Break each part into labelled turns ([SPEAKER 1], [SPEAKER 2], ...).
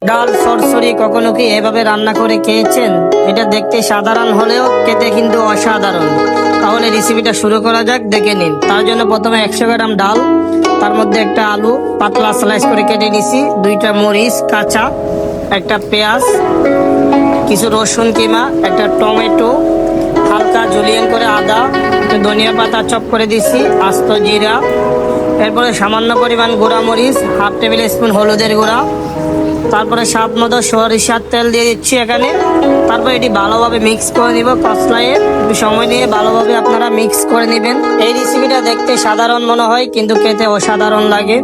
[SPEAKER 1] ডাল সরসরি কখনো কি এভাবে রান্না করে খেয়েছেন? এটা দেখতে সাধারণ হলেও খেতে কিন্তু অসাধারণ। তাহলে রেসিপিটা শুরু করা যাক, দেখে নিন। তার জন্য প্রথমে 100 গ্রাম ডাল, তার মধ্যে একটা আলু পাতলা স্লাইস করে কেটে নিছি, 2টা মরিচ কাঁচা, একটা পেঁয়াজ, কিছু রসুন কিমা, একটা টমেটো, হালকা জুলিয়ান করে আদা, একটু ধনিয়া পাতা চপ করে দিছি, আস্ত জিরা, এরপরে সামান্য পরিমাণ গুঁড়া মরিচ, হাফ টেবিল স্পুন হলুদের গুঁড়া, তারপরে স্বাদ মতো সরিষার তেল দিয়ে দিচ্ছি এখানে। তারপর এটি ভালোভাবে মিক্স করে নিব, কষলাইয়ে একটু সময় নিয়ে ভালোভাবে আপনারা মিক্স করে নেবেন। এই রেসিপিটা দেখতে সাধারণ মনে হয় কিন্তু খেতে অসাধারণ লাগে।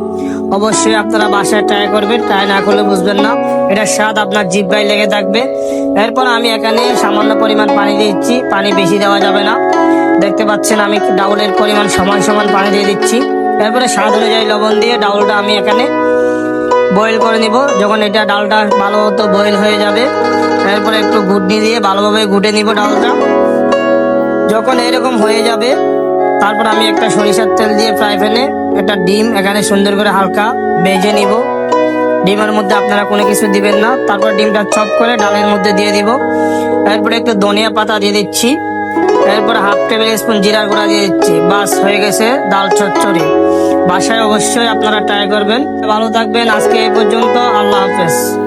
[SPEAKER 1] অবশ্যই আপনারা বাসায় ট্রাই করবেন, ট্রাই না করলে বুঝবেন না, এটার স্বাদ আপনার জিহ্বায় লেগে থাকবে। এরপর আমি এখানে সামান্য পরিমাণ পানি দিচ্ছি, পানি বেশি দেওয়া যাবে না। দেখতে পাচ্ছেন আমি ডাউলের পরিমাণ সমান সমান পানি দিয়ে দিচ্ছি। এরপরে স্বাদ অনুযায়ী লবণ দিয়ে ডাউলটা আমি এখানে বয়েল করে নিব। যখন এটা ডালটা ভালো মতো বয়েল হয়ে যাবে, এরপরে একটু ঘুটনি দিয়ে ভালোভাবে ঘুটে নিব ডালটা। যখন এরকম হয়ে যাবে, তারপর আমি একটা সরিষার তেল দিয়ে ফ্রাই প্যানে একটা ডিম এখানে সুন্দর করে হালকা ভেজে নিব। ডিমের মধ্যে আপনারা কোনো কিছু দিবেন না। তারপর ডিমটা চপ করে ডালের মধ্যে দিয়ে দিব। এরপরে একটু ধনিয়া পাতা দিয়ে দিচ্ছি। এরপর হাফ টেবিল স্পুন জিরার গুঁড়া দিয়ে দিচ্ছি। বাস হয়ে গেছে ডাল চচ্চড়ি। বাসায় অবশ্যই আপনারা ট্রাই করবেন। ভালো থাকবেন, আজকে এই পর্যন্ত। আল্লাহ হাফেজ।